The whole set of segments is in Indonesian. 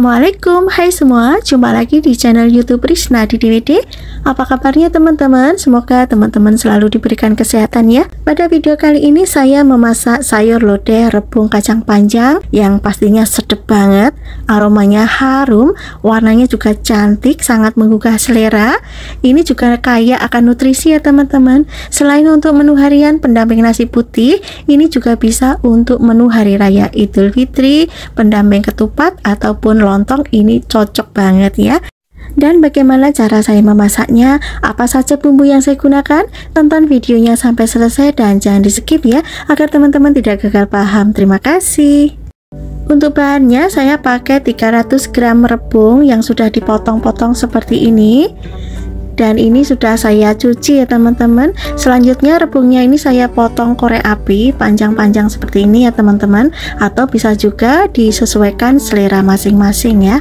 Assalamualaikum, hai semua, jumpa lagi di channel YouTube Risna di DWD. Apa kabarnya teman-teman? Semoga teman-teman selalu diberikan kesehatan ya. Pada video kali ini saya memasak sayur lodeh rebung kacang panjang yang pastinya sedap banget, aromanya harum, warnanya juga cantik, sangat menggugah selera. Ini juga kaya akan nutrisi ya teman-teman. Selain untuk menu harian pendamping nasi putih, ini juga bisa untuk menu hari raya Idul Fitri, pendamping ketupat ataupun lontong. Ini cocok banget ya. Dan bagaimana cara saya memasaknya, apa saja bumbu yang saya gunakan, tonton videonya sampai selesai dan jangan di skip ya, agar teman-teman tidak gagal paham. Terima kasih. Untuk bahannya saya pakai 300 gram rebung yang sudah dipotong-potong seperti ini. Dan ini sudah saya cuci ya teman-teman. Selanjutnya rebungnya ini saya potong korek api panjang-panjang seperti ini ya teman-teman, atau bisa juga disesuaikan selera masing-masing ya.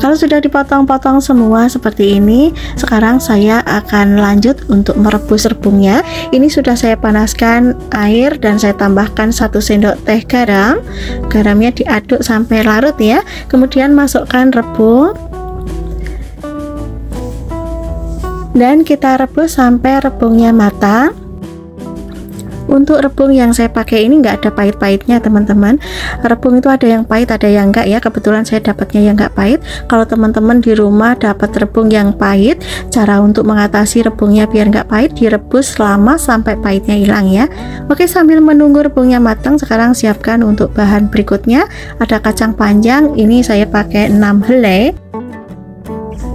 Kalau sudah dipotong-potong semua seperti ini, sekarang saya akan lanjut untuk merebus rebungnya. Ini sudah saya panaskan air dan saya tambahkan 1 sendok teh garam. Garamnya diaduk sampai larut ya. Kemudian masukkan rebung dan kita rebus sampai rebungnya matang. Untuk rebung yang saya pakai ini nggak ada pahit-pahitnya teman-teman. Rebung itu ada yang pahit, ada yang enggak ya. Kebetulan saya dapatnya yang enggak pahit. Kalau teman-teman di rumah dapat rebung yang pahit, cara untuk mengatasi rebungnya biar enggak pahit, direbus lama sampai pahitnya hilang ya. Oke, sambil menunggu rebungnya matang, sekarang siapkan untuk bahan berikutnya. Ada kacang panjang, ini saya pakai 6 helai.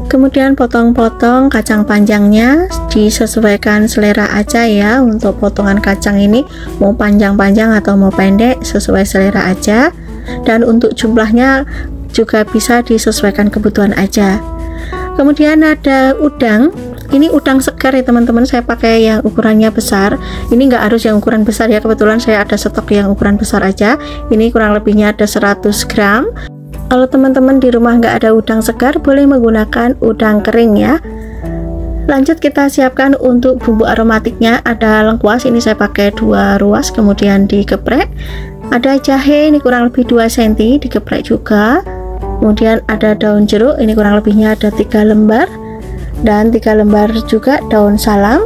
Kemudian potong-potong kacang panjangnya, disesuaikan selera aja ya. Untuk potongan kacang ini mau panjang-panjang atau mau pendek, sesuai selera aja. Dan untuk jumlahnya juga bisa disesuaikan kebutuhan aja. Kemudian ada udang. Ini udang segar ya teman-teman, saya pakai yang ukurannya besar. Ini enggak harus yang ukuran besar ya, kebetulan saya ada stok yang ukuran besar aja. Ini kurang lebihnya ada 100 gram. Kalau teman-teman di rumah nggak ada udang segar, boleh menggunakan udang kering ya. Lanjut kita siapkan untuk bumbu aromatiknya. Ada lengkuas, ini saya pakai 2 ruas, kemudian digeprek. Ada jahe, ini kurang lebih 2 cm, digeprek juga. Kemudian ada daun jeruk, ini kurang lebihnya ada 3 lembar. Dan 3 lembar juga daun salam.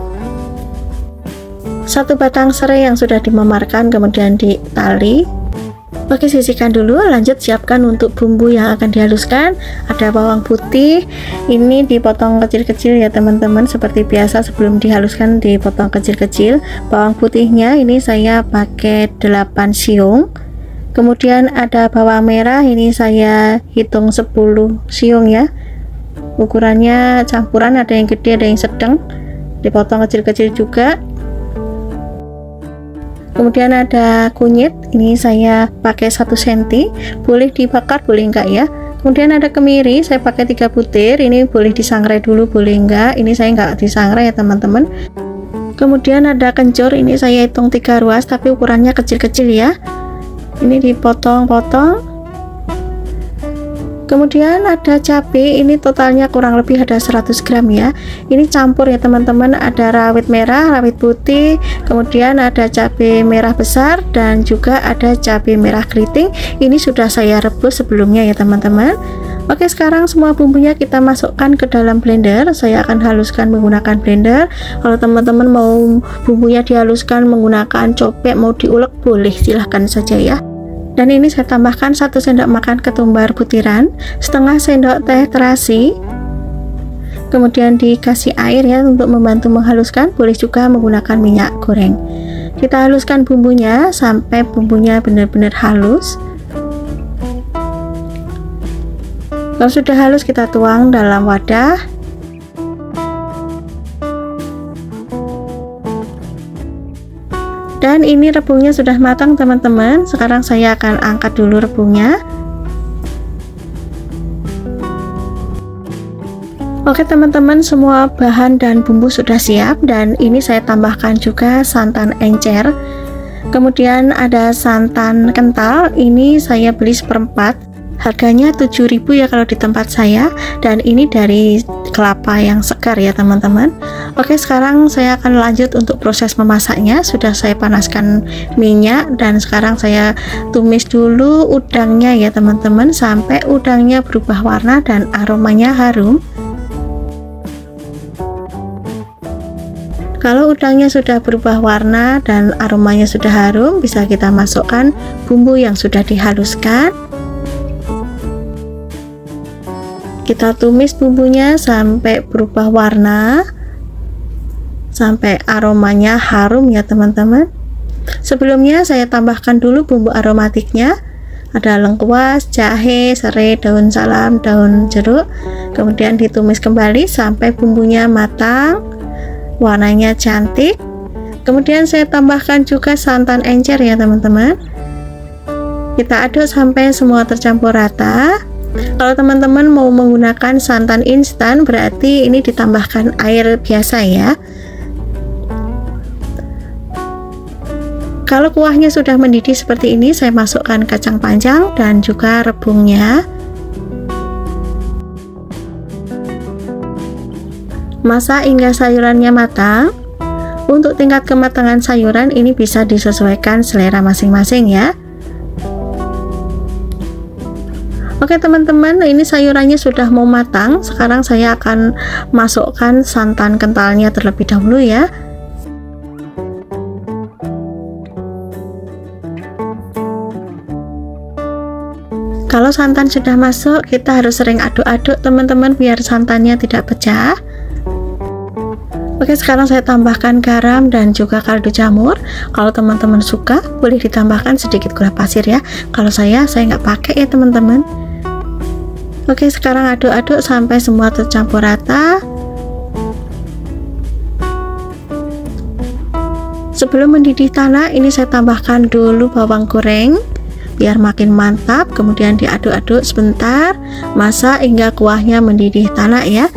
1 batang serai yang sudah dimemarkan, kemudian ditali. Oke, sisihkan dulu. Lanjut siapkan untuk bumbu yang akan dihaluskan. Ada bawang putih, ini dipotong kecil-kecil ya teman-teman, seperti biasa sebelum dihaluskan dipotong kecil-kecil. Bawang putihnya ini saya pakai 8 siung. Kemudian ada bawang merah, ini saya hitung 10 siung ya. Ukurannya campuran, ada yang gede ada yang sedang, dipotong kecil-kecil juga. Kemudian ada kunyit, ini saya pakai 1 cm, boleh dibakar boleh enggak ya. Kemudian ada kemiri, saya pakai 3 butir, ini boleh disangrai dulu boleh enggak, ini saya enggak disangrai ya teman-teman. Kemudian ada kencur, ini saya hitung 3 ruas tapi ukurannya kecil-kecil ya. Ini dipotong-potong. Kemudian ada cabai, ini totalnya kurang lebih ada 100 gram ya. Ini campur ya teman-teman, ada rawit merah, rawit putih, kemudian ada cabai merah besar dan juga ada cabai merah keriting. Ini sudah saya rebus sebelumnya ya teman-teman. Oke, sekarang semua bumbunya kita masukkan ke dalam blender. Saya akan haluskan menggunakan blender. Kalau teman-teman mau bumbunya dihaluskan menggunakan cobek, mau diulek boleh, silahkan saja ya. Dan ini saya tambahkan 1 sendok makan ketumbar butiran, setengah sendok teh terasi. Kemudian dikasih air ya untuk membantu menghaluskan, boleh juga menggunakan minyak goreng. Kita haluskan bumbunya sampai bumbunya benar-benar halus. Kalau sudah halus kita tuang dalam wadah. Dan ini rebungnya sudah matang teman-teman. Sekarang saya akan angkat dulu rebungnya. Oke teman-teman, semua bahan dan bumbu sudah siap. Dan ini saya tambahkan juga santan encer. Kemudian ada santan kental, ini saya beli 1/4. Harganya 7.000 ya kalau di tempat saya, dan ini dari kelapa yang segar ya teman-teman. Oke, sekarang saya akan lanjut untuk proses memasaknya. Sudah saya panaskan minyak dan sekarang saya tumis dulu udangnya ya teman-teman, sampai udangnya berubah warna dan aromanya harum. Kalau udangnya sudah berubah warna dan aromanya sudah harum, bisa kita masukkan bumbu yang sudah dihaluskan. Kita tumis bumbunya sampai berubah warna, sampai aromanya harum ya teman-teman. Sebelumnya saya tambahkan dulu bumbu aromatiknya. Ada lengkuas, jahe, serai, daun salam, daun jeruk. Kemudian ditumis kembali sampai bumbunya matang, warnanya cantik. Kemudian saya tambahkan juga santan encer ya teman-teman. Kita aduk sampai semua tercampur rata. Kalau teman-teman mau menggunakan santan instan, berarti ini ditambahkan air biasa ya. Kalau kuahnya sudah mendidih seperti ini, saya masukkan kacang panjang dan juga rebungnya. Masak hingga sayurannya matang. Untuk tingkat kematangan sayuran ini bisa disesuaikan selera masing-masing ya. Oke teman-teman, ini sayurannya sudah mau matang. Sekarang saya akan masukkan santan kentalnya terlebih dahulu ya. Kalau santan sudah masuk, kita harus sering aduk-aduk teman-teman biar santannya tidak pecah. Oke, sekarang saya tambahkan garam dan juga kaldu jamur. Kalau teman-teman suka, boleh ditambahkan sedikit gula pasir ya. Kalau saya nggak pakai ya teman-teman. Oke, sekarang aduk-aduk sampai semua tercampur rata. Sebelum mendidih tanah, ini saya tambahkan dulu bawang goreng biar makin mantap. Kemudian diaduk-aduk sebentar, masak hingga kuahnya mendidih tanah ya.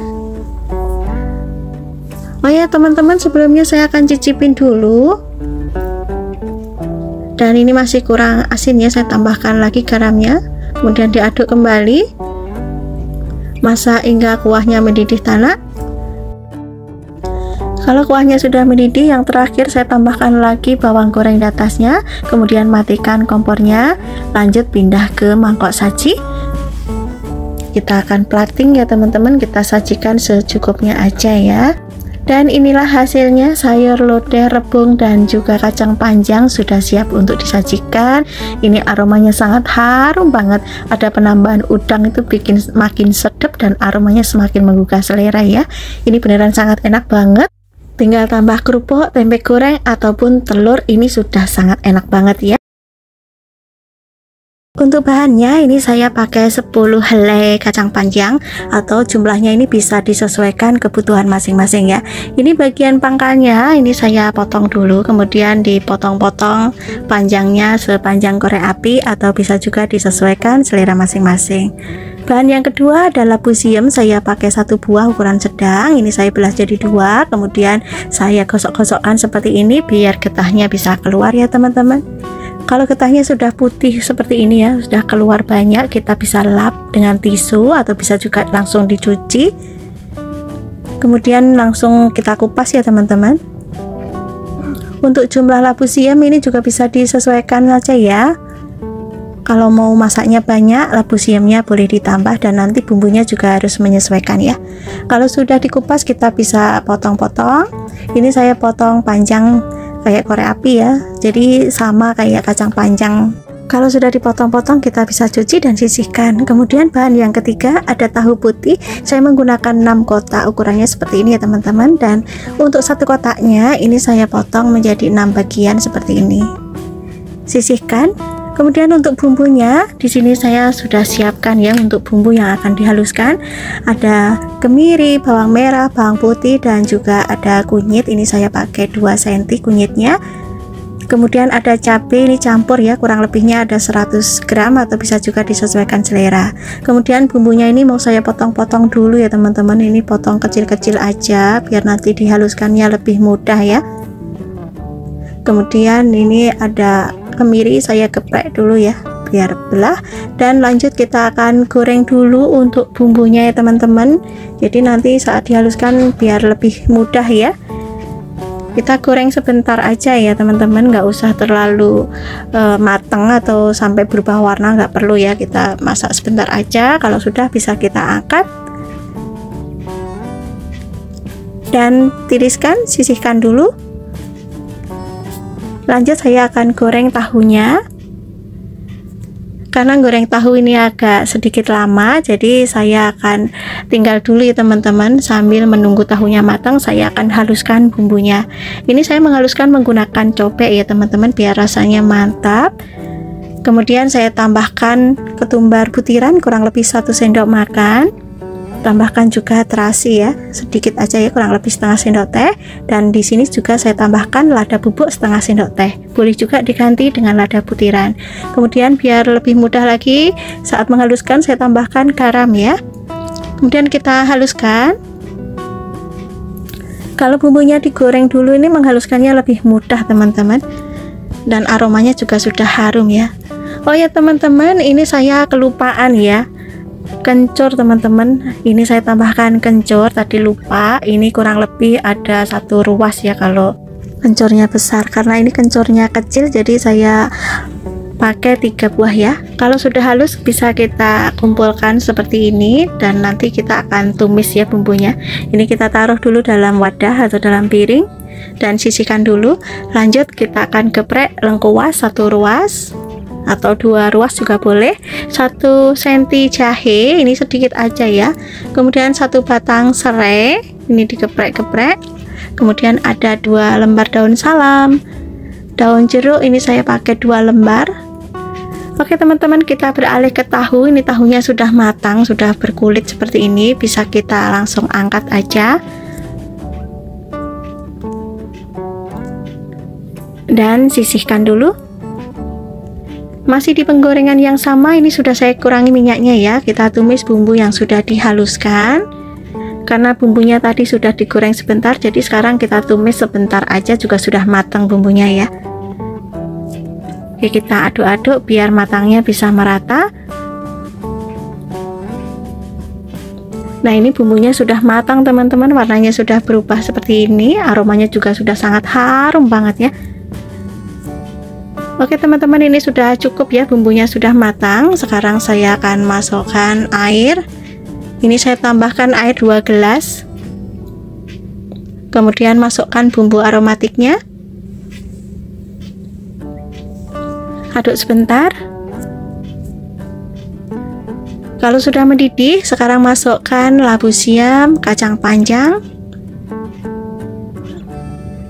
Oh ya teman-teman, sebelumnya saya akan cicipin dulu. Dan ini masih kurang asin ya, saya tambahkan lagi garamnya. Kemudian diaduk kembali, masak hingga kuahnya mendidih tanah. Kalau kuahnya sudah mendidih, yang terakhir saya tambahkan lagi bawang goreng di atasnya. Kemudian matikan kompornya, lanjut pindah ke mangkok saji. Kita akan plating ya teman-teman, kita sajikan secukupnya aja ya. Dan inilah hasilnya, sayur lodeh, rebung dan juga kacang panjang sudah siap untuk disajikan. Ini aromanya sangat harum banget. Ada penambahan udang itu bikin makin sedap dan aromanya semakin menggugah selera ya. Ini beneran sangat enak banget. Tinggal tambah kerupuk, tempe goreng ataupun telur, ini sudah sangat enak banget ya. Untuk bahannya ini saya pakai 10 helai kacang panjang, atau jumlahnya ini bisa disesuaikan kebutuhan masing-masing ya. Ini bagian pangkalnya, ini saya potong dulu, kemudian dipotong-potong panjangnya sepanjang korek api, atau bisa juga disesuaikan selera masing-masing. Bahan yang kedua adalah labu siam, saya pakai 1 buah ukuran sedang. Ini saya belah jadi 2, kemudian saya gosok-gosokkan seperti ini biar getahnya bisa keluar ya teman-teman. Kalau getahnya sudah putih seperti ini ya, sudah keluar banyak, kita bisa lap dengan tisu atau bisa juga langsung dicuci. Kemudian langsung kita kupas ya teman-teman. Untuk jumlah labu siam ini juga bisa disesuaikan saja ya. Kalau mau masaknya banyak, labu siamnya boleh ditambah dan nanti bumbunya juga harus menyesuaikan ya. Kalau sudah dikupas, kita bisa potong-potong. Ini saya potong panjang kayak korek api ya, jadi sama kayak kacang panjang. Kalau sudah dipotong-potong, kita bisa cuci dan sisihkan. Kemudian bahan yang ketiga ada tahu putih. Saya menggunakan 6 kotak, ukurannya seperti ini ya teman-teman. Dan untuk 1 kotaknya ini saya potong menjadi 6 bagian seperti ini. Sisihkan. Kemudian untuk bumbunya, di sini saya sudah siapkan ya untuk bumbu yang akan dihaluskan. Ada kemiri, bawang merah, bawang putih dan juga ada kunyit. Ini saya pakai 2 cm kunyitnya. Kemudian ada cabai, ini campur ya, kurang lebihnya ada 100 gram atau bisa juga disesuaikan selera. Kemudian bumbunya ini mau saya potong-potong dulu ya teman-teman. Ini potong kecil-kecil aja biar nanti dihaluskannya lebih mudah ya. Kemudian ini ada kemiri, saya geprek dulu ya. biar belah. Dan lanjut kita akan goreng dulu untuk bumbunya ya teman-teman. Jadi nanti saat dihaluskan biar lebih mudah ya. Kita goreng sebentar aja ya teman-teman, nggak usah terlalu mateng atau sampai berubah warna, nggak perlu ya. Kita masak sebentar aja, kalau sudah bisa kita angkat dan tiriskan, sisihkan dulu. Lanjut saya akan goreng tahunya. Karena goreng tahu ini agak sedikit lama, jadi saya akan tinggal dulu ya teman-teman. Sambil menunggu tahunya matang, saya akan haluskan bumbunya. Ini saya menghaluskan menggunakan cobek ya teman-teman, biar rasanya mantap. Kemudian saya tambahkan ketumbar butiran kurang lebih 1 sendok makan. Tambahkan juga terasi ya, sedikit aja ya, kurang lebih setengah sendok teh. Dan di sini juga saya tambahkan lada bubuk setengah sendok teh. Boleh juga diganti dengan lada butiran. Kemudian biar lebih mudah lagi saat menghaluskan, saya tambahkan garam ya. Kemudian kita haluskan. Kalau bumbunya digoreng dulu ini menghaluskannya lebih mudah teman-teman. Dan aromanya juga sudah harum ya. Oh ya teman-teman, ini saya kelupaan ya. Kencur teman-teman, ini saya tambahkan kencur, tadi lupa. Ini kurang lebih ada 1 ruas ya kalau kencurnya besar. Karena ini kencurnya kecil, jadi saya pakai 3 buah ya. Kalau sudah halus bisa kita kumpulkan seperti ini, dan nanti kita akan tumis ya bumbunya. Ini kita taruh dulu dalam wadah atau dalam piring dan sisihkan dulu. Lanjut kita akan geprek lengkuas 1 ruas atau 2 ruas juga boleh. 1 senti jahe, ini sedikit aja ya. Kemudian 1 batang serai, ini digeprek-geprek. Kemudian ada 2 lembar daun salam. Daun jeruk ini saya pakai 2 lembar. Oke teman-teman, kita beralih ke tahu. Ini tahunya sudah matang, sudah berkulit seperti ini, bisa kita langsung angkat aja. Dan sisihkan dulu. Masih di penggorengan yang sama, ini sudah saya kurangi minyaknya ya. Kita tumis bumbu yang sudah dihaluskan. Karena bumbunya tadi sudah digoreng sebentar, jadi sekarang kita tumis sebentar aja juga sudah matang bumbunya ya. Oke, kita aduk-aduk biar matangnya bisa merata. Nah, ini bumbunya sudah matang teman-teman, warnanya sudah berubah seperti ini, aromanya juga sudah sangat harum banget ya. Oke teman-teman, ini sudah cukup ya, bumbunya sudah matang. Sekarang saya akan masukkan air. Ini saya tambahkan air 2 gelas. Kemudian masukkan bumbu aromatiknya. Aduk sebentar. Kalau sudah mendidih, sekarang masukkan labu siam, kacang panjang.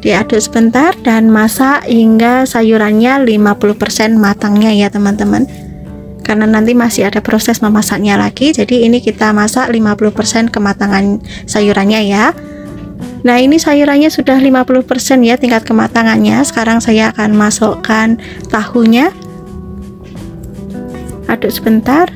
Diaduk sebentar dan masak hingga sayurannya 50% matangnya ya teman-teman. Karena nanti masih ada proses memasaknya lagi, jadi ini kita masak 50% kematangan sayurannya ya. Nah, ini sayurannya sudah 50% ya tingkat kematangannya. Sekarang saya akan masukkan tahunya. Aduk sebentar.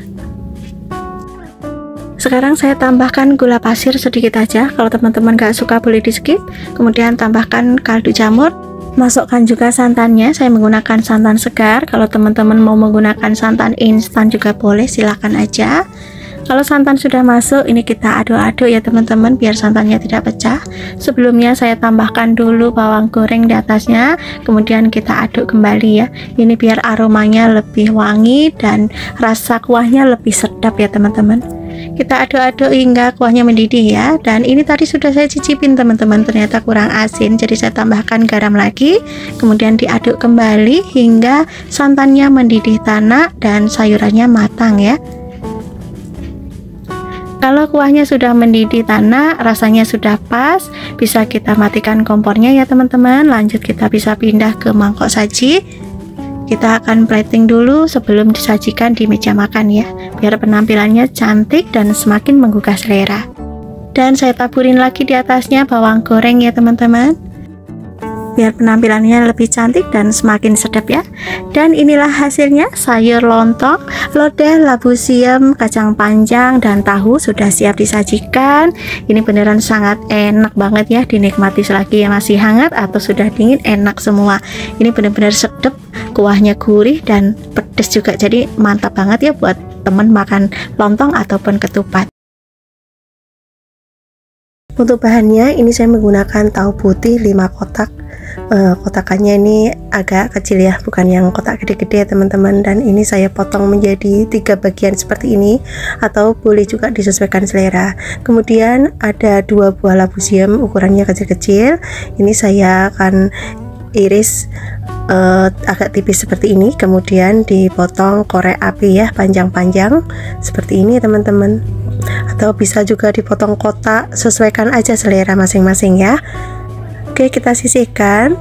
Sekarang saya tambahkan gula pasir sedikit aja. Kalau teman-teman gak suka boleh di skip. Kemudian tambahkan kaldu jamur. Masukkan juga santannya. Saya menggunakan santan segar. Kalau teman-teman mau menggunakan santan instan juga boleh, silahkan aja. Kalau santan sudah masuk, ini kita aduk-aduk ya teman-teman, biar santannya tidak pecah. Sebelumnya saya tambahkan dulu bawang goreng di atasnya. Kemudian kita aduk kembali ya. Ini biar aromanya lebih wangi dan rasa kuahnya lebih sedap ya teman-teman. Kita aduk-aduk hingga kuahnya mendidih ya. Dan ini tadi sudah saya cicipin teman-teman, ternyata kurang asin, jadi saya tambahkan garam lagi. Kemudian diaduk kembali hingga santannya mendidih tanak dan sayurannya matang ya. Kalau kuahnya sudah mendidih tanak, rasanya sudah pas, bisa kita matikan kompornya ya teman-teman. Lanjut kita bisa pindah ke mangkok saji. Kita akan plating dulu sebelum disajikan di meja makan ya, biar penampilannya cantik dan semakin menggugah selera. Dan saya taburin lagi di atasnya bawang goreng ya teman-teman, biar penampilannya lebih cantik dan semakin sedap ya. Dan inilah hasilnya, sayur lontong, lodeh, labu siam, kacang panjang, dan tahu sudah siap disajikan. Ini beneran sangat enak banget ya, dinikmati selagi yang masih hangat atau sudah dingin, enak semua. Ini benar-benar sedap kuahnya gurih dan pedas juga, jadi mantap banget ya buat temen makan lontong ataupun ketupat. Untuk bahannya ini saya menggunakan tahu putih 5 kotak. Kotakannya ini agak kecil ya, bukan yang kotak gede-gede ya teman-teman, dan ini saya potong menjadi 3 bagian seperti ini, atau boleh juga disesuaikan selera. Kemudian ada 2 buah labu siam ukurannya kecil-kecil, ini saya akan iris agak tipis seperti ini, kemudian dipotong korek api ya, panjang-panjang seperti ini teman-teman, atau bisa juga dipotong kotak, sesuaikan aja selera masing-masing ya. Oke, kita sisihkan.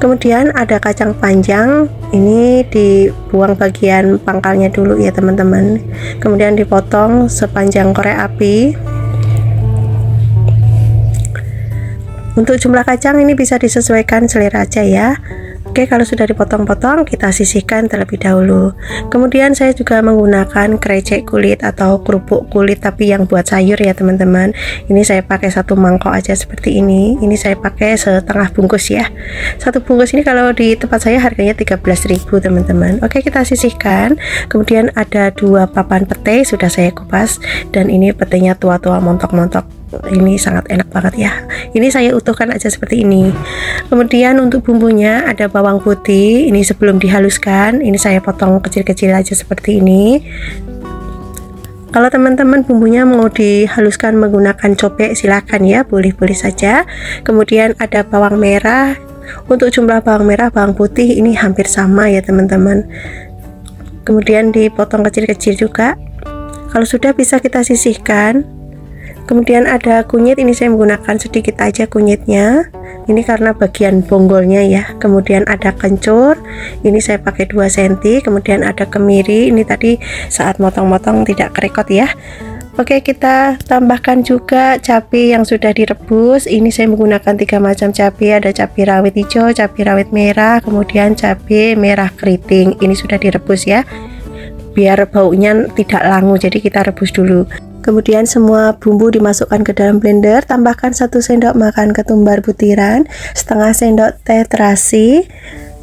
Kemudian ada kacang panjang, ini dibuang bagian pangkalnya dulu ya teman-teman, kemudian dipotong sepanjang korek api. Untuk jumlah kacang ini bisa disesuaikan selera aja ya. Oke, kalau sudah dipotong-potong kita sisihkan terlebih dahulu. Kemudian saya juga menggunakan krecek kulit atau kerupuk kulit, tapi yang buat sayur ya teman-teman. Ini saya pakai 1 mangkok aja seperti ini. Ini saya pakai setengah bungkus ya. 1 bungkus ini kalau di tempat saya harganya 13.000 teman-teman. Oke, kita sisihkan. Kemudian ada 2 papan pete sudah saya kupas, dan ini petenya tua-tua montok-montok. Ini sangat enak banget ya. Ini saya utuhkan aja seperti ini. Kemudian untuk bumbunya ada bawang putih, ini sebelum dihaluskan ini saya potong kecil-kecil aja seperti ini. Kalau teman-teman bumbunya mau dihaluskan menggunakan cobek silakan ya, boleh-boleh saja. Kemudian ada bawang merah. Untuk jumlah bawang merah, bawang putih ini hampir sama ya teman-teman. Kemudian dipotong kecil-kecil juga. Kalau sudah bisa kita sisihkan. Kemudian ada kunyit, ini saya menggunakan sedikit aja kunyitnya, ini karena bagian bonggolnya ya. Kemudian ada kencur, ini saya pakai 2 cm. Kemudian ada kemiri, ini tadi saat motong-motong tidak kerekot ya. Oke, kita tambahkan juga cabai yang sudah direbus. Ini saya menggunakan 3 macam cabai, ada cabai rawit hijau, cabai rawit merah, kemudian cabai merah keriting. Ini sudah direbus ya, biar baunya tidak langu, jadi kita rebus dulu. Kemudian semua bumbu dimasukkan ke dalam blender, tambahkan 1 sendok makan ketumbar butiran, setengah sendok teh terasi.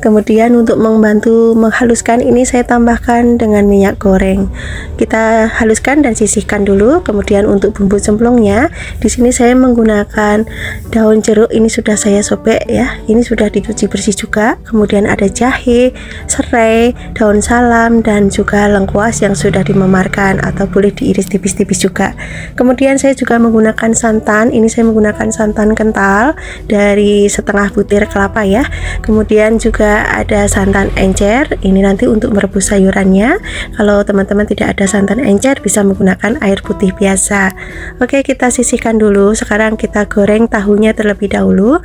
Kemudian untuk membantu menghaluskan ini saya tambahkan dengan minyak goreng. Kita haluskan dan sisihkan dulu. Kemudian untuk bumbu cemplungnya, di sini saya menggunakan daun jeruk, ini sudah saya sobek ya. Ini sudah dicuci bersih juga. Kemudian ada jahe, serai, daun salam, dan juga lengkuas yang sudah dimemarkan atau boleh diiris tipis-tipis juga. Kemudian saya juga menggunakan santan. Ini saya menggunakan santan kental dari setengah butir kelapa ya. Kemudian juga ada santan encer, ini nanti untuk merebus sayurannya. Kalau teman-teman tidak ada santan encer bisa menggunakan air putih biasa. Oke, kita sisihkan dulu. Sekarang kita goreng tahunya terlebih dahulu.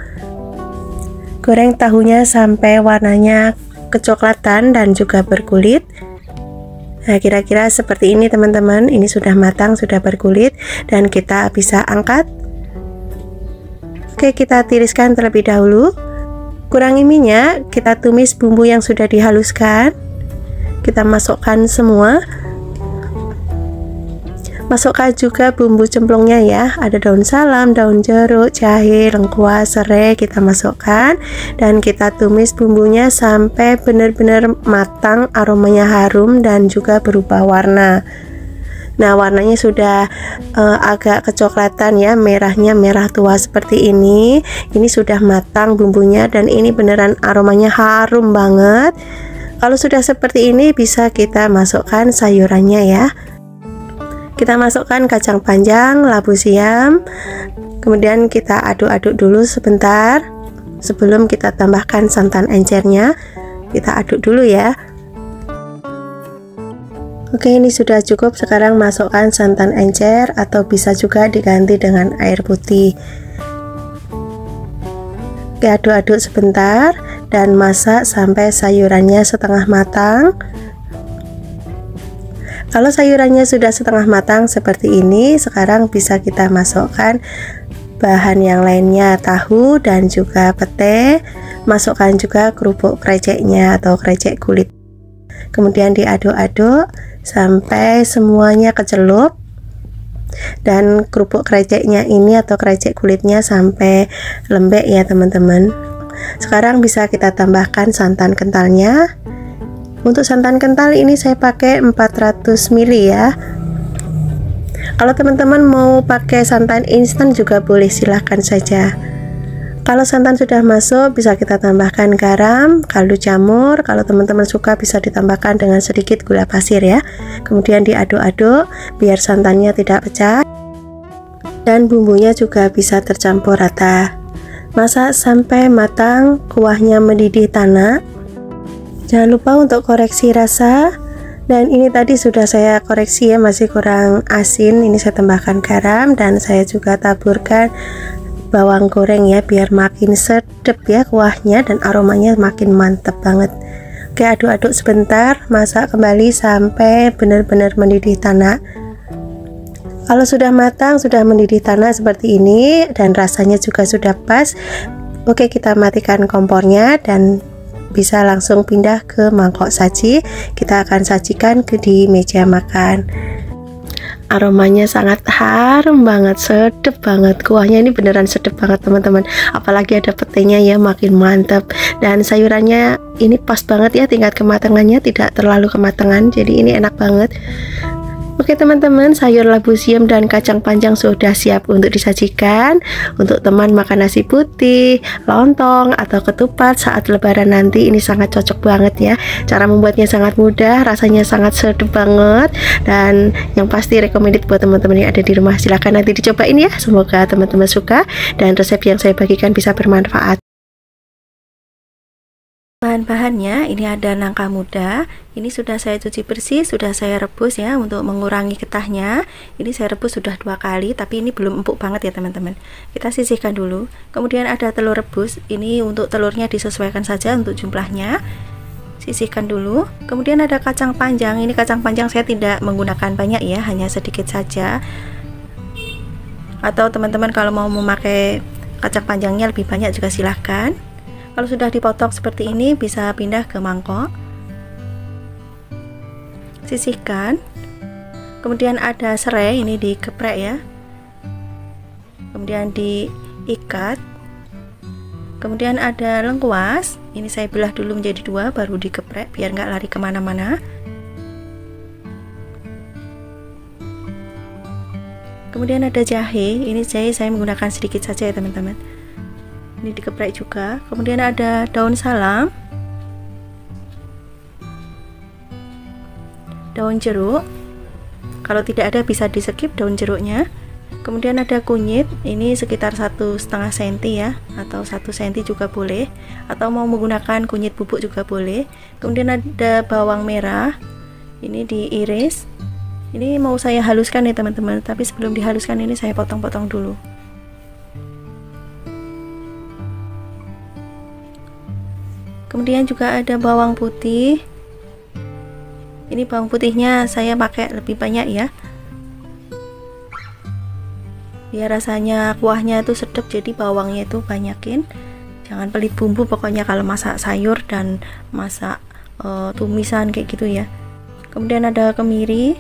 Goreng tahunya sampai warnanya kecoklatan dan juga berkulit. Nah, kira-kira seperti ini teman-teman. Ini sudah matang, sudah berkulit, dan kita bisa angkat. Oke, kita tiriskan terlebih dahulu. Kurangi minyak, kita tumis bumbu yang sudah dihaluskan. Kita masukkan semua. Masukkan juga bumbu cemplungnya ya. Ada daun salam, daun jeruk, jahe, lengkuas, serai kita masukkan, dan kita tumis bumbunya sampai benar-benar matang, aromanya harum dan juga berubah warna. Nah, warnanya sudah agak kecoklatan ya, merahnya merah tua seperti ini. Ini sudah matang bumbunya, dan ini beneran aromanya harum banget. Kalau sudah seperti ini bisa kita masukkan sayurannya ya. Kita masukkan kacang panjang, labu siam. Kemudian kita aduk-aduk dulu sebentar sebelum kita tambahkan santan encernya. Kita aduk dulu ya. Oke, ini sudah cukup. Sekarang masukkan santan encer atau bisa juga diganti dengan air putih. Oke, aduk-aduk sebentar dan masak sampai sayurannya setengah matang. Kalau sayurannya sudah setengah matang seperti ini, sekarang bisa kita masukkan bahan yang lainnya, tahu dan juga pete. Masukkan juga kerupuk kreceknya atau krecek kulit. Kemudian diaduk-aduk sampai semuanya kecelup, dan kerupuk kreceknya ini atau krecek kulitnya sampai lembek ya teman-teman. Sekarang bisa kita tambahkan santan kentalnya. Untuk santan kental ini saya pakai 400 ml ya. Kalau teman-teman mau pakai santan instan juga boleh, silahkan saja. Kalau santan sudah masuk, bisa kita tambahkan garam, kaldu jamur. Kalau teman-teman suka bisa ditambahkan dengan sedikit gula pasir ya. Kemudian diaduk-aduk biar santannya tidak pecah. Dan bumbunya juga bisa tercampur rata. Masak sampai matang, kuahnya mendidih tanah. Jangan lupa untuk koreksi rasa. Dan ini tadi sudah saya koreksi ya, masih kurang asin. Ini saya tambahkan garam dan saya juga taburkan bawang goreng ya, biar makin sedap ya kuahnya dan aromanya makin mantap banget. Oke, aduk-aduk sebentar, masak kembali sampai benar-benar mendidih tanah. Kalau sudah matang, sudah mendidih tanah seperti ini dan rasanya juga sudah pas, oke, kita matikan kompornya dan bisa langsung pindah ke mangkok saji. Kita akan sajikan di meja makan. Aromanya sangat harum banget, sedap banget. Kuahnya ini beneran sedap banget teman-teman. Apalagi ada petenya ya, makin mantap. Dan sayurannya ini pas banget ya, tingkat kematangannya tidak terlalu kematangan. Jadi ini enak banget. Oke teman-teman, sayur labu siam dan kacang panjang sudah siap untuk disajikan. Untuk teman makan nasi putih, lontong, atau ketupat saat lebaran nanti, ini sangat cocok banget ya. Cara membuatnya sangat mudah, rasanya sangat sedap banget. Dan yang pasti recommended buat teman-teman yang ada di rumah. Silahkan nanti dicobain ya. Semoga teman-teman suka dan resep yang saya bagikan bisa bermanfaat. Bahan-bahannya ini ada nangka muda, ini sudah saya cuci bersih, sudah saya rebus ya untuk mengurangi getahnya. Ini saya rebus sudah 2 kali, tapi ini belum empuk banget ya teman-teman. Kita sisihkan dulu. Kemudian ada telur rebus, ini untuk telurnya disesuaikan saja untuk jumlahnya. Sisihkan dulu. Kemudian ada kacang panjang, ini kacang panjang saya tidak menggunakan banyak ya, hanya sedikit saja. Atau teman-teman kalau mau memakai kacang panjangnya lebih banyak juga silahkan. Kalau sudah dipotong seperti ini, bisa pindah ke mangkok. Sisihkan. Kemudian ada serai, ini dikeprek ya. Kemudian diikat. Kemudian ada lengkuas, ini saya belah dulu menjadi 2, baru dikeprek biar nggak lari kemana-mana. Kemudian ada jahe, ini jahe saya menggunakan sedikit saja ya teman-teman. Ini dikeprek juga. Kemudian ada daun salam, daun jeruk, kalau tidak ada bisa di skip daun jeruknya. Kemudian ada kunyit, ini sekitar 1,5 cm ya, atau 1 cm juga boleh, atau mau menggunakan kunyit bubuk juga boleh. Kemudian ada bawang merah, ini diiris. Ini mau saya haluskan nih teman-teman, tapi sebelum dihaluskan ini saya potong-potong dulu. Kemudian juga ada bawang putih. Ini bawang putihnya saya pakai lebih banyak ya, biar rasanya kuahnya itu sedap, jadi bawangnya itu banyakin. Jangan pelit bumbu pokoknya kalau masak sayur dan masak tumisan kayak gitu ya. Kemudian ada kemiri,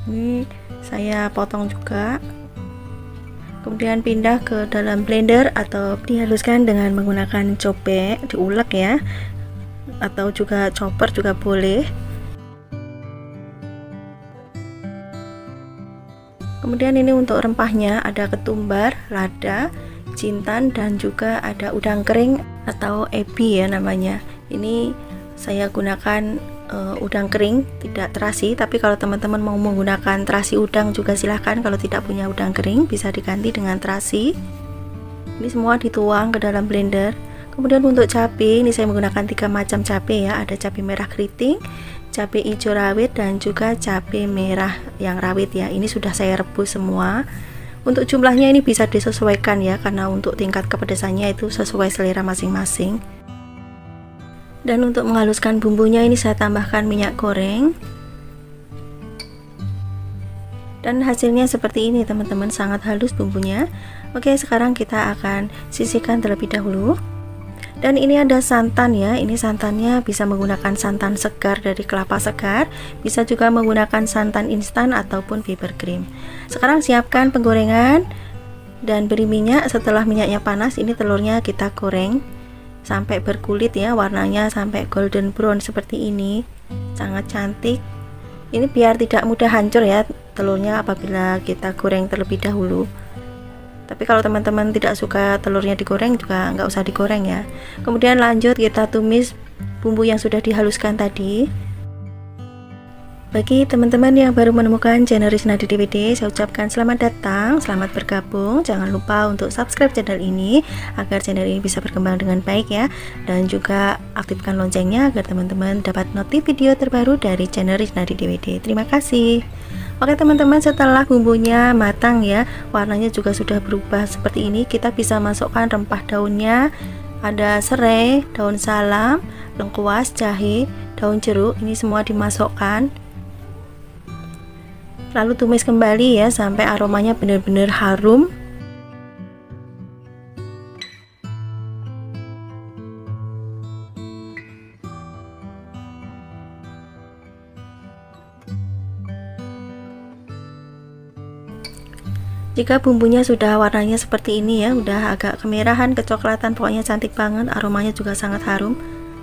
ini saya potong juga. Kemudian pindah ke dalam blender atau dihaluskan dengan menggunakan cobek, diulek ya, atau juga chopper juga boleh. Kemudian ini untuk rempahnya ada ketumbar, lada, jintan, dan juga ada udang kering atau ebi ya namanya. Ini saya gunakan udang kering, tidak terasi, tapi kalau teman-teman mau menggunakan terasi udang juga silahkan. Kalau tidak punya udang kering bisa diganti dengan terasi. Ini semua dituang ke dalam blender. Kemudian untuk cabai, ini saya menggunakan 3 macam cabai ya, ada cabai merah keriting, cabai hijau rawit, dan juga cabai merah yang rawit ya. Ini sudah saya rebus semua. Untuk jumlahnya ini bisa disesuaikan ya, karena untuk tingkat kepedasannya itu sesuai selera masing-masing. Dan untuk menghaluskan bumbunya ini saya tambahkan minyak goreng. Dan hasilnya seperti ini teman-teman, sangat halus bumbunya. Oke, sekarang kita akan sisihkan terlebih dahulu. Dan ini ada santan ya, ini santannya bisa menggunakan santan segar dari kelapa segar, bisa juga menggunakan santan instan ataupun paper cream. Sekarang siapkan penggorengan. Dan beri minyak. Setelah minyaknya panas, ini telurnya kita goreng sampai berkulit ya, warnanya sampai golden brown seperti ini. Sangat cantik. Ini biar tidak mudah hancur ya telurnya apabila kita goreng terlebih dahulu. Tapi kalau teman-teman tidak suka telurnya digoreng juga nggak usah digoreng ya. Kemudian lanjut kita tumis bumbu yang sudah dihaluskan tadi. Bagi teman-teman yang baru menemukan channel Risnadi DVD, saya ucapkan selamat datang, selamat bergabung. Jangan lupa untuk subscribe channel ini agar channel ini bisa berkembang dengan baik ya. Dan juga aktifkan loncengnya agar teman-teman dapat notif video terbaru dari channel Risnadi DVD. Terima kasih. Oke teman-teman, setelah bumbunya matang ya, warnanya juga sudah berubah seperti ini, kita bisa masukkan rempah daunnya. Ada serai, daun salam, lengkuas, jahe, daun jeruk, ini semua dimasukkan. Lalu tumis kembali ya sampai aromanya benar-benar harum. Jika bumbunya sudah warnanya seperti ini ya, udah agak kemerahan, kecoklatan, pokoknya cantik banget, aromanya juga sangat harum.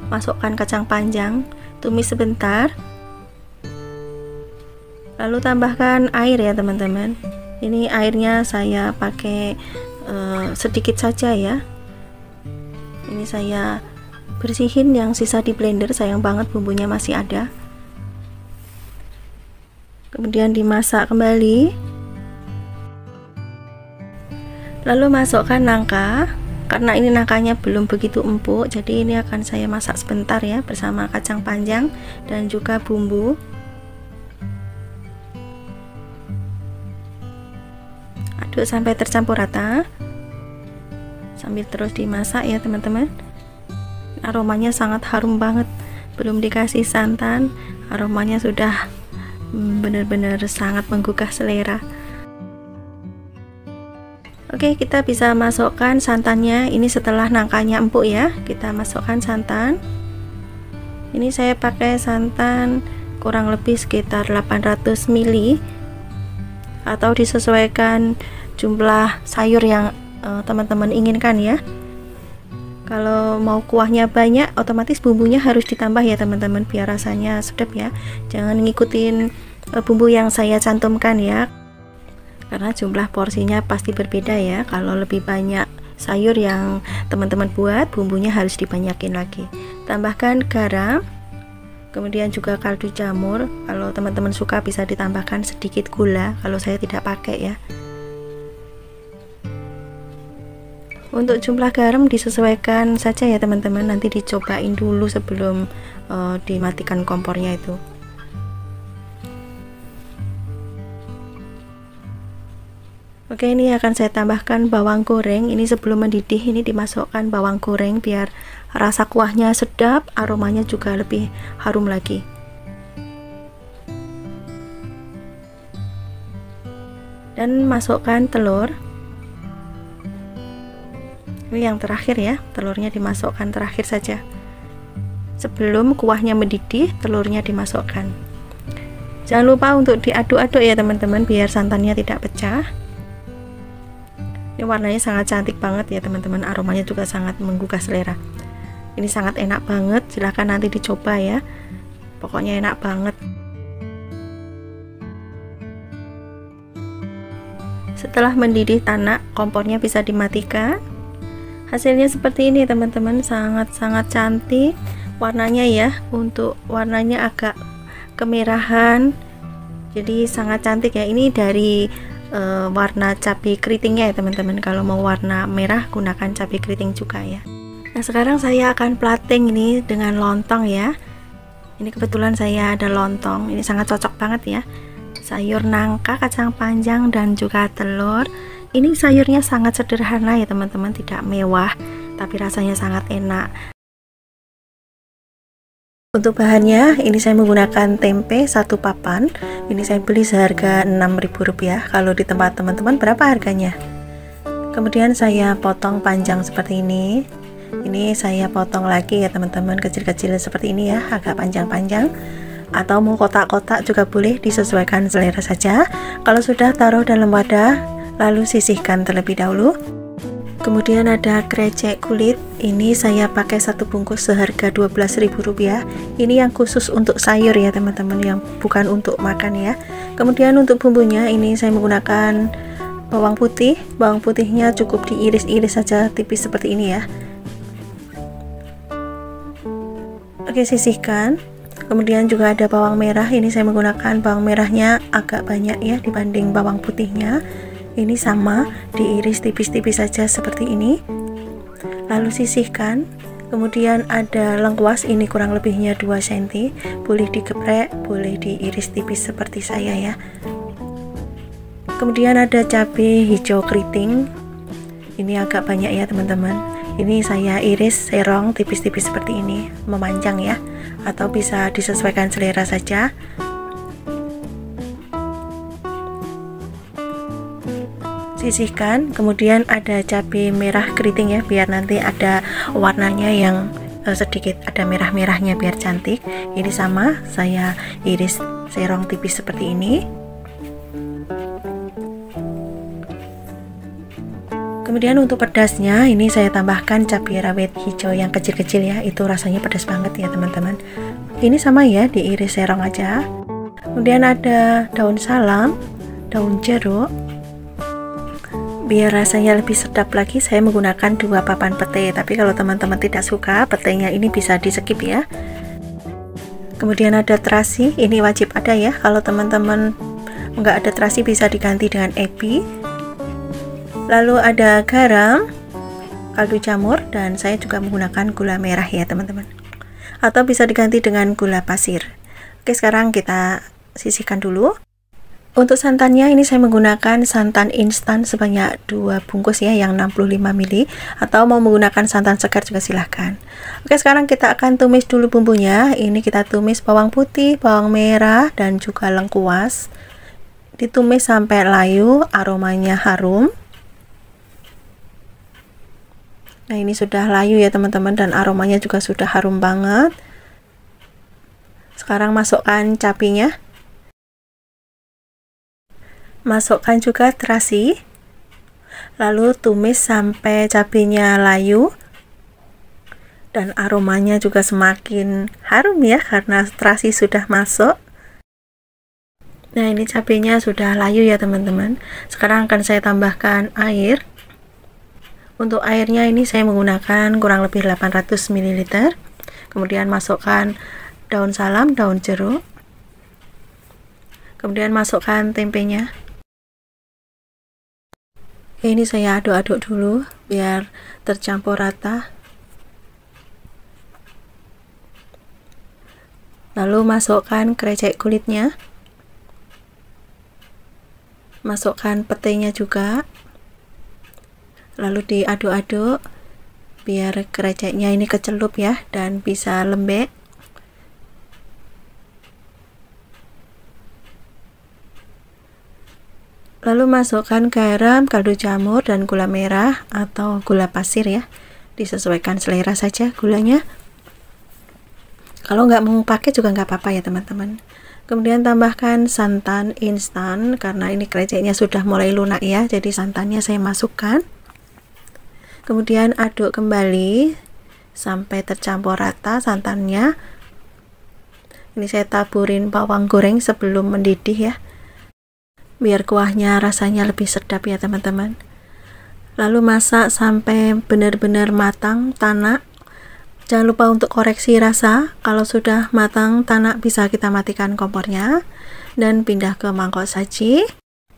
Masukkan kacang panjang, tumis sebentar. Lalu tambahkan air ya teman-teman. Ini airnya saya pakai sedikit saja ya. Ini saya bersihin yang sisa di blender, sayang banget bumbunya masih ada. Kemudian dimasak kembali. Lalu masukkan nangka. Karena ini nangkanya belum begitu empuk, jadi ini akan saya masak sebentar ya bersama kacang panjang dan juga bumbu. Aduk sampai tercampur rata. Sambil terus dimasak ya teman-teman. Aromanya sangat harum banget. Belum dikasih santan, aromanya sudah benar-benar sangat menggugah selera. Oke, kita bisa masukkan santannya. Ini setelah nangkanya empuk ya, kita masukkan santan. Ini saya pakai santan kurang lebih sekitar 800 ml atau disesuaikan jumlah sayur yang teman-teman inginkan ya. Kalau mau kuahnya banyak, otomatis bumbunya harus ditambah ya teman-teman, biar rasanya sedap ya. Jangan ngikutin bumbu yang saya cantumkan ya, karena jumlah porsinya pasti berbeda ya. Kalau lebih banyak sayur yang teman-teman buat, bumbunya harus dibanyakin lagi. Tambahkan garam, kemudian juga kaldu jamur. Kalau teman-teman suka bisa ditambahkan sedikit gula, kalau saya tidak pakai ya. Untuk jumlah garam disesuaikan saja ya teman-teman, nanti dicobain dulu sebelum dimatikan kompornya itu. Oke, ini akan saya tambahkan bawang goreng. Ini sebelum mendidih ini dimasukkan bawang goreng biar rasa kuahnya sedap, aromanya juga lebih harum lagi. Dan masukkan telur. Ini yang terakhir ya, telurnya dimasukkan terakhir saja. Sebelum kuahnya mendidih, telurnya dimasukkan. Jangan lupa untuk diaduk-aduk ya teman-teman, biar santannya tidak pecah. Ini warnanya sangat cantik banget ya teman-teman, aromanya juga sangat menggugah selera. Ini sangat enak banget, silahkan nanti dicoba ya, pokoknya enak banget. Setelah mendidih tanak, kompornya bisa dimatikan. Hasilnya seperti ini teman-teman, sangat-sangat cantik warnanya ya. Untuk warnanya agak kemerahan, jadi sangat cantik ya. Ini dari warna cabai keritingnya ya teman-teman. Kalau mau warna merah gunakan cabai keriting juga ya. Nah, sekarang saya akan plating ini dengan lontong ya. Ini kebetulan saya ada lontong, ini sangat cocok banget ya. Sayur nangka, kacang panjang dan juga telur. Ini sayurnya sangat sederhana ya teman-teman, tidak mewah tapi rasanya sangat enak. Untuk bahannya, ini saya menggunakan tempe 1 papan. Ini saya beli seharga Rp6.000. Kalau di tempat teman-teman berapa harganya? Kemudian saya potong panjang seperti ini. Ini saya potong lagi ya teman-teman, kecil-kecil seperti ini ya, agak panjang-panjang. Atau mau kotak-kotak juga boleh, disesuaikan selera saja. Kalau sudah taruh dalam wadah, lalu sisihkan terlebih dahulu. Kemudian ada krecek kulit, ini saya pakai satu bungkus seharga Rp12.000. Ini yang khusus untuk sayur ya teman-teman, yang bukan untuk makan ya. Kemudian untuk bumbunya ini saya menggunakan bawang putih. Bawang putihnya cukup diiris-iris saja tipis seperti ini ya. Oke, sisihkan. Kemudian juga ada bawang merah, ini saya menggunakan bawang merahnya agak banyak ya dibanding bawang putihnya. Ini sama, diiris tipis-tipis saja seperti ini, lalu sisihkan. Kemudian ada lengkuas, ini kurang lebihnya 2 cm, boleh digeprek, boleh diiris tipis seperti saya ya. Kemudian ada cabai hijau keriting, ini agak banyak ya teman-teman. Ini saya iris serong tipis-tipis seperti ini, memanjang ya, atau bisa disesuaikan selera saja. Sisihkan. Kemudian ada cabai merah keriting ya, biar nanti ada warnanya yang sedikit ada merah-merahnya biar cantik. Ini sama, saya iris serong tipis seperti ini. Kemudian untuk pedasnya ini saya tambahkan cabai rawit hijau yang kecil-kecil ya, itu rasanya pedas banget ya teman-teman. Ini sama ya, diiris serong aja. Kemudian ada daun salam, daun jeruk. Biar rasanya lebih sedap lagi, saya menggunakan 2 papan pete, tapi kalau teman-teman tidak suka petenya ini bisa di skip ya. Kemudian ada terasi, ini wajib ada ya, kalau teman-teman nggak ada terasi bisa diganti dengan ebi. Lalu ada garam, kaldu jamur, dan saya juga menggunakan gula merah ya teman-teman, atau bisa diganti dengan gula pasir. Oke, sekarang kita sisihkan dulu. Untuk santannya ini saya menggunakan santan instan sebanyak 2 bungkus ya, yang 65 ml, atau mau menggunakan santan segar juga silahkan. Oke, sekarang kita akan tumis dulu bumbunya. Ini kita tumis bawang putih, bawang merah, dan juga lengkuas. Ditumis sampai layu, aromanya harum. Nah, ini sudah layu ya teman-teman, dan aromanya juga sudah harum banget. Sekarang masukkan cabenya. Masukkan juga terasi, lalu tumis sampai cabenya layu dan aromanya juga semakin harum ya, karena terasi sudah masuk. Nah, ini cabenya sudah layu ya teman-teman. Sekarang akan saya tambahkan air. Untuk airnya ini saya menggunakan kurang lebih 800 ml. Kemudian masukkan daun salam, daun jeruk. Kemudian masukkan tempenya. Ini saya aduk-aduk dulu biar tercampur rata. Lalu masukkan krecek kulitnya. Masukkan petenya juga. Lalu diaduk-aduk biar kreceknya ini kecelup ya dan bisa lembek. Lalu masukkan garam, kaldu jamur, dan gula merah atau gula pasir ya, disesuaikan selera saja gulanya. Kalau nggak mau pakai juga nggak apa-apa ya teman-teman. Kemudian tambahkan santan instan, karena ini kreceknya sudah mulai lunak ya, jadi santannya saya masukkan. Kemudian aduk kembali sampai tercampur rata santannya. Ini saya taburin bawang goreng sebelum mendidih ya, biar kuahnya rasanya lebih sedap ya teman-teman. Lalu masak sampai benar-benar matang, tanak. Jangan lupa untuk koreksi rasa. Kalau sudah matang tanak bisa kita matikan kompornya dan pindah ke mangkok saji.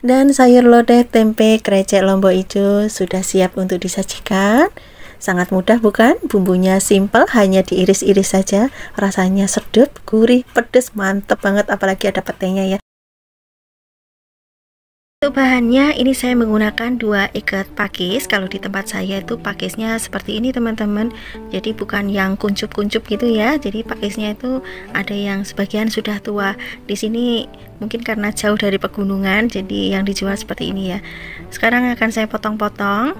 Dan sayur lodeh, tempe, krecek lombok hijau sudah siap untuk disajikan. Sangat mudah bukan? Bumbunya simple, hanya diiris-iris saja. Rasanya sedap, gurih, pedas, mantep banget, apalagi ada petenya ya. Untuk bahannya ini saya menggunakan 2 ikat pakis. Kalau di tempat saya itu pakisnya seperti ini teman-teman, jadi bukan yang kuncup-kuncup gitu ya. Jadi pakisnya itu ada yang sebagian sudah tua. Di sini mungkin karena jauh dari pegunungan, jadi yang dijual seperti ini ya. Sekarang akan saya potong-potong.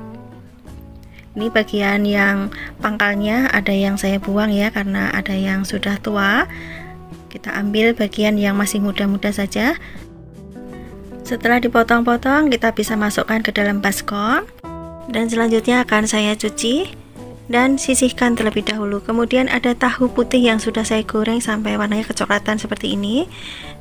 Ini bagian yang pangkalnya ada yang saya buang ya, karena ada yang sudah tua. Kita ambil bagian yang masih muda-muda saja. Setelah dipotong-potong, kita bisa masukkan ke dalam baskom. Dan selanjutnya akan saya cuci dan sisihkan terlebih dahulu. Kemudian ada tahu putih yang sudah saya goreng sampai warnanya kecoklatan seperti ini,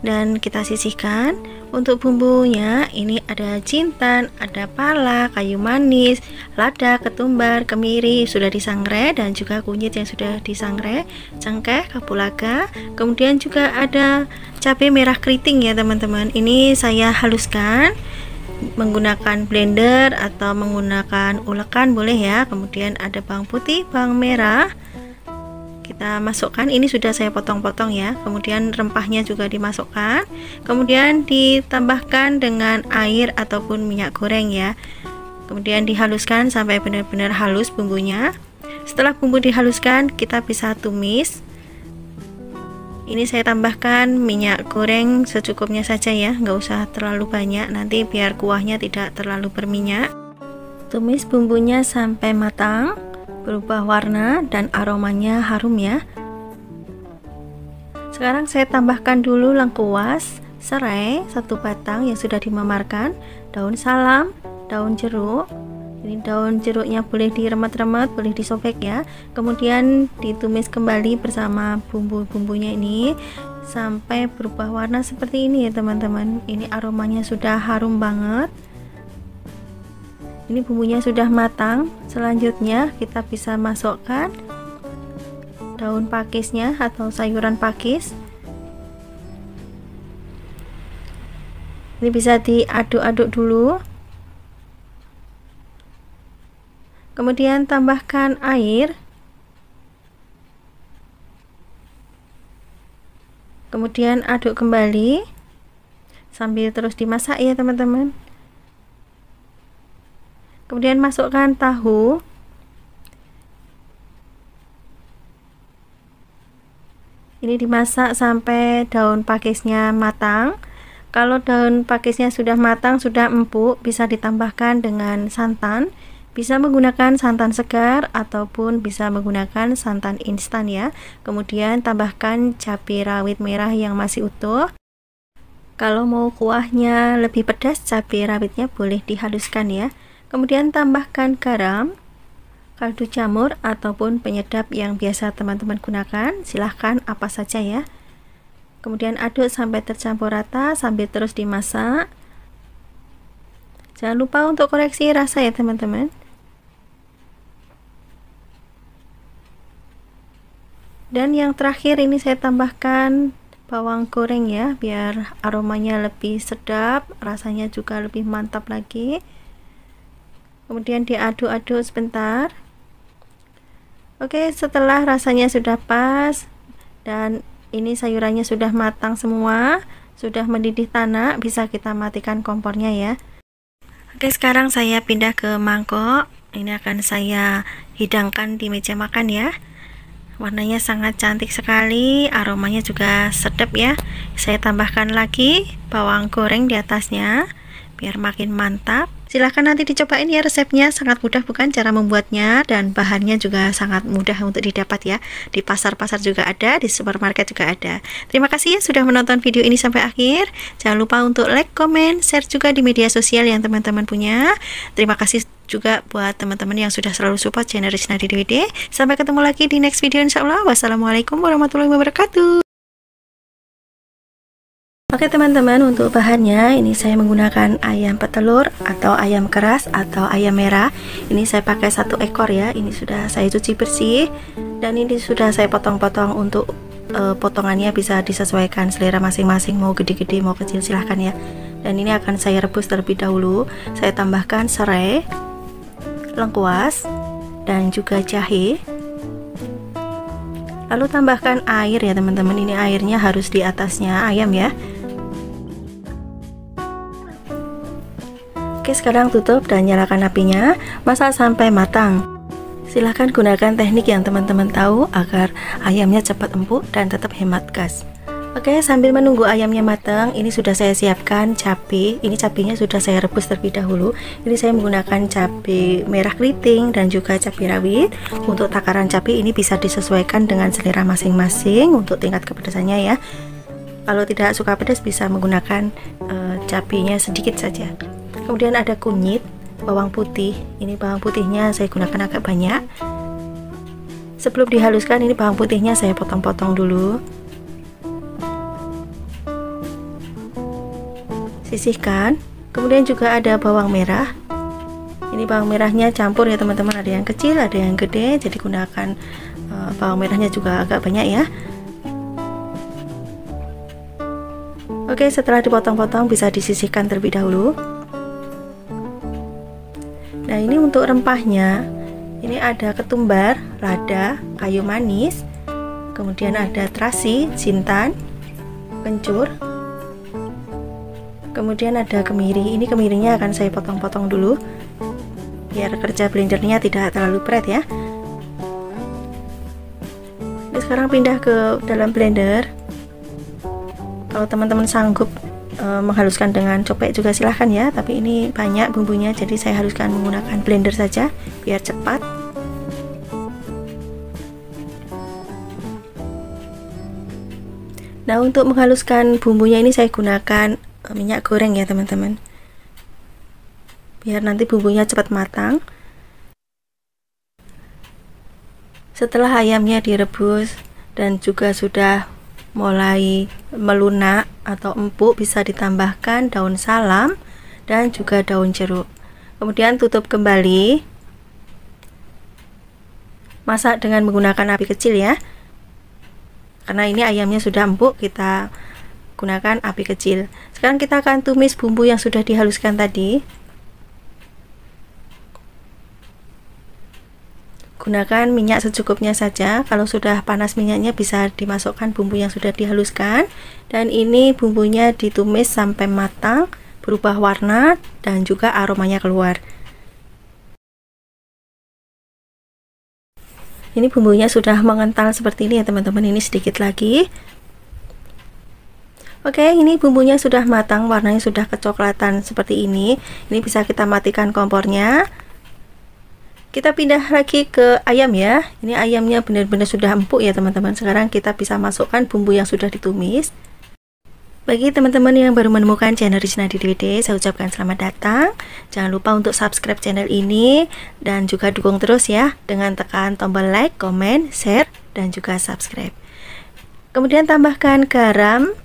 dan kita sisihkan. Untuk bumbunya ini ada jintan, ada pala, kayu manis, lada, ketumbar, kemiri sudah disangrai, dan juga kunyit yang sudah disangrai, cengkeh, kapulaga. Kemudian juga ada cabai merah keriting ya teman-teman. Ini saya haluskan menggunakan blender atau menggunakan ulekan boleh ya. Kemudian ada bawang putih, bawang merah kita masukkan, ini sudah saya potong-potong ya. Kemudian rempahnya juga dimasukkan, kemudian ditambahkan dengan air ataupun minyak goreng ya. Kemudian dihaluskan sampai benar-benar halus bumbunya. Setelah bumbu dihaluskan, kita bisa tumis. Ini saya tambahkan minyak goreng secukupnya saja ya, nggak usah terlalu banyak, nanti biar kuahnya tidak terlalu berminyak. Tumis bumbunya sampai matang, berubah warna dan aromanya harum ya. Sekarang saya tambahkan dulu lengkuas, serai 1 batang yang sudah dimemarkan, daun salam, daun jeruk. Ini daun jeruknya boleh diremet-remet, boleh disobek ya. Kemudian ditumis kembali bersama bumbu-bumbunya ini sampai berubah warna seperti ini ya teman-teman. Ini aromanya sudah harum banget. Ini bumbunya sudah matang. Selanjutnya kita bisa masukkan daun pakisnya atau sayuran pakis. Ini bisa diaduk-aduk dulu. Kemudian tambahkan air. Kemudian aduk kembali sambil terus dimasak ya teman-teman. Kemudian masukkan tahu. Ini dimasak sampai daun pakisnya matang. Kalau daun pakisnya sudah matang, sudah empuk, bisa ditambahkan dengan santan. Bisa menggunakan santan segar ataupun bisa menggunakan santan instan ya. Kemudian tambahkan cabai rawit merah yang masih utuh. Kalau mau kuahnya lebih pedas, cabai rawitnya boleh dihaluskan ya. Kemudian tambahkan garam, kaldu jamur ataupun penyedap yang biasa teman-teman gunakan, silahkan apa saja ya. Kemudian aduk sampai tercampur rata sambil terus dimasak. Jangan lupa untuk koreksi rasa ya teman-teman. Dan yang terakhir ini saya tambahkan bawang goreng ya, biar aromanya lebih sedap, rasanya juga lebih mantap lagi. Kemudian diaduk-aduk sebentar. Oke, setelah rasanya sudah pas dan ini sayurannya sudah matang semua, sudah mendidih tanak, bisa kita matikan kompornya ya. Oke, sekarang saya pindah ke mangkok. Ini akan saya hidangkan di meja makan ya. Warnanya sangat cantik sekali, aromanya juga sedap ya. Saya tambahkan lagi bawang goreng di atasnya biar makin mantap. Silahkan nanti dicobain ya resepnya, sangat mudah bukan cara membuatnya, dan bahannya juga sangat mudah untuk didapat ya. Di pasar-pasar juga ada, di supermarket juga ada. Terima kasih ya sudah menonton video ini sampai akhir. Jangan lupa untuk like, comment, share juga di media sosial yang teman-teman punya. Terima kasih juga buat teman-teman yang sudah selalu support channel Risnadi DWD. Sampai ketemu lagi di next video insyaallah. Wassalamualaikum warahmatullahi wabarakatuh. Oke teman-teman, untuk bahannya ini saya menggunakan ayam petelur atau ayam keras atau ayam merah. Ini saya pakai 1 ekor ya. Ini sudah saya cuci bersih dan ini sudah saya potong-potong. Untuk potongannya bisa disesuaikan selera masing-masing, mau gede-gede mau kecil silahkan ya. Dan ini akan saya rebus terlebih dahulu. Saya tambahkan serai, lengkuas dan juga jahe. Lalu tambahkan air ya teman-teman. Ini airnya harus di atasnya ayam ya. Oke, sekarang tutup dan nyalakan apinya, masak sampai matang. Silahkan gunakan teknik yang teman-teman tahu agar ayamnya cepat empuk dan tetap hemat gas. Oke, sambil menunggu ayamnya matang, ini sudah saya siapkan cabai. Ini cabainya sudah saya rebus terlebih dahulu. Ini saya menggunakan cabai merah keriting dan juga cabai rawit. Untuk takaran cabai ini bisa disesuaikan dengan selera masing-masing untuk tingkat kepedasannya ya. Kalau tidak suka pedas bisa menggunakan cabenya sedikit saja. Kemudian ada kunyit, bawang putih. Ini bawang putihnya saya gunakan agak banyak. Sebelum dihaluskan, ini bawang putihnya saya potong-potong dulu. Sisihkan. Kemudian juga ada bawang merah. Ini bawang merahnya campur ya teman-teman, ada yang kecil, ada yang gede, jadi gunakan bawang merahnya juga agak banyak ya. Oke, setelah dipotong-potong bisa disisihkan terlebih dahulu. Nah, ini untuk rempahnya. Ini ada ketumbar, lada, kayu manis, kemudian ada terasi, jintan, kencur, kemudian ada kemiri. Ini kemirinya akan saya potong-potong dulu biar kerja blendernya tidak terlalu berat ya. Ini sekarang pindah ke dalam blender. Kalau teman-teman sanggup menghaluskan dengan copek juga silahkan ya, tapi ini banyak bumbunya, jadi saya haluskan menggunakan blender saja biar cepat. Nah, untuk menghaluskan bumbunya ini saya gunakan minyak goreng ya teman-teman, biar nanti bumbunya cepat matang. Setelah ayamnya direbus dan juga sudah mulai melunak atau empuk, bisa ditambahkan daun salam dan juga daun jeruk. Kemudian tutup kembali. Masak dengan menggunakan api kecil ya, karena ini ayamnya sudah empuk, kita gunakan api kecil. Sekarang kita akan tumis bumbu yang sudah dihaluskan tadi. Gunakan minyak secukupnya saja. Kalau sudah panas minyaknya bisa dimasukkan bumbu yang sudah dihaluskan, dan ini bumbunya ditumis sampai matang, berubah warna dan juga aromanya keluar. Ini bumbunya sudah mengental seperti ini ya teman-teman. Ini sedikit lagi. Oke, ini bumbunya sudah matang, warnanya sudah kecoklatan seperti ini. Ini bisa kita matikan kompornya. Kita pindah lagi ke ayam ya. Ini ayamnya benar-benar sudah empuk ya teman-teman. Sekarang kita bisa masukkan bumbu yang sudah ditumis. Bagi teman-teman yang baru menemukan channel Rizna DWD, saya ucapkan selamat datang. Jangan lupa untuk subscribe channel ini dan juga dukung terus ya dengan tekan tombol like, comment, share, dan juga subscribe. Kemudian tambahkan garam.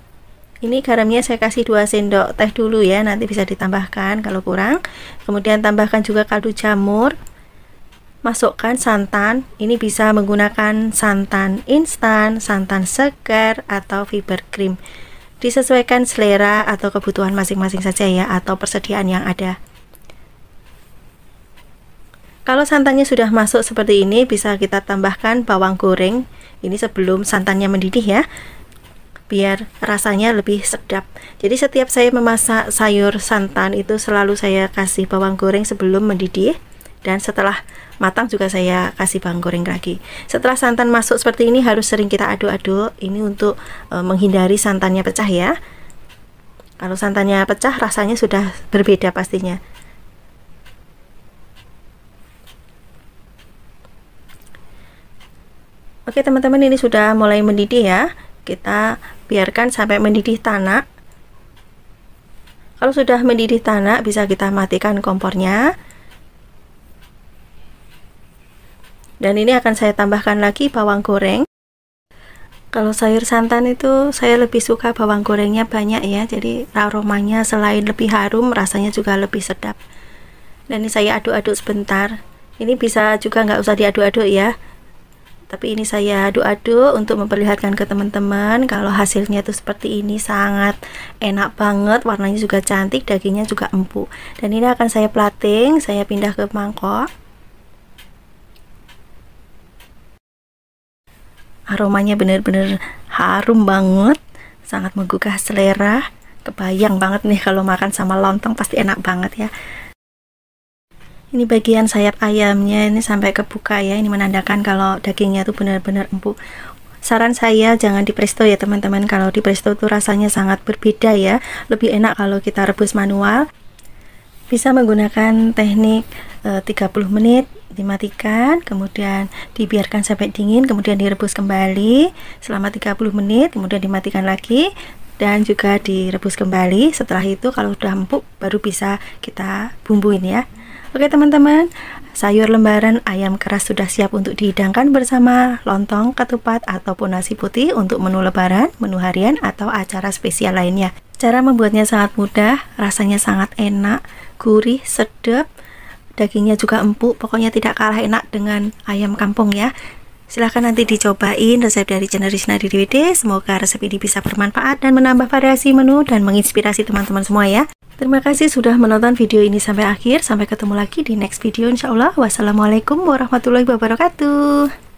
Ini garamnya saya kasih 2 sendok teh dulu ya, nanti bisa ditambahkan kalau kurang. Kemudian tambahkan juga kaldu jamur. Masukkan santan. Ini bisa menggunakan santan instan, santan segar, atau fiber cream. Disesuaikan selera atau kebutuhan masing-masing saja ya, atau persediaan yang ada. Kalau santannya sudah masuk seperti ini, bisa kita tambahkan bawang goreng. Ini sebelum santannya mendidih ya, biar rasanya lebih sedap. Jadi setiap saya memasak sayur santan itu selalu saya kasih bawang goreng sebelum mendidih, dan setelah matang juga saya kasih bawang goreng lagi. Setelah santan masuk seperti ini harus sering kita aduk-aduk. Ini untuk menghindari santannya pecah ya. Kalau santannya pecah rasanya sudah berbeda pastinya. Oke teman-teman, ini sudah mulai mendidih ya. Kita biarkan sampai mendidih tanak. Kalau sudah mendidih tanak bisa kita matikan kompornya. Dan ini akan saya tambahkan lagi bawang goreng. Kalau sayur santan itu saya lebih suka bawang gorengnya banyak ya, jadi aromanya selain lebih harum, rasanya juga lebih sedap. Dan ini saya aduk-aduk sebentar. Ini bisa juga nggak usah diaduk-aduk ya, tapi ini saya aduk-aduk untuk memperlihatkan ke teman-teman kalau hasilnya itu seperti ini, sangat enak banget, warnanya juga cantik, dagingnya juga empuk. Dan ini akan saya plating, saya pindah ke mangkok. Aromanya benar-benar harum banget, sangat menggugah selera. Kebayang banget nih kalau makan sama lontong, pasti enak banget ya. Ini bagian sayap ayamnya ini sampai kebuka ya, ini menandakan kalau dagingnya tuh benar-benar empuk. Saran saya jangan di presto ya teman-teman, kalau di presto tuh rasanya sangat berbeda ya. Lebih enak kalau kita rebus manual. Bisa menggunakan teknik 30 menit dimatikan, kemudian dibiarkan sampai dingin, kemudian direbus kembali selama 30 menit, kemudian dimatikan lagi dan juga direbus kembali. Setelah itu kalau udah empuk baru bisa kita bumbuin ya. Oke teman-teman, sayur lembaran ayam keras sudah siap untuk dihidangkan bersama lontong, ketupat, ataupun nasi putih untuk menu lebaran, menu harian, atau acara spesial lainnya. Cara membuatnya sangat mudah, rasanya sangat enak, gurih, sedap, dagingnya juga empuk, pokoknya tidak kalah enak dengan ayam kampung ya. Silahkan nanti dicobain resep dari channel Rizna DWD. Semoga resep ini bisa bermanfaat dan menambah variasi menu dan menginspirasi teman-teman semua ya. Terima kasih sudah menonton video ini sampai akhir. Sampai ketemu lagi di next video insya Allah. Wassalamualaikum warahmatullahi wabarakatuh.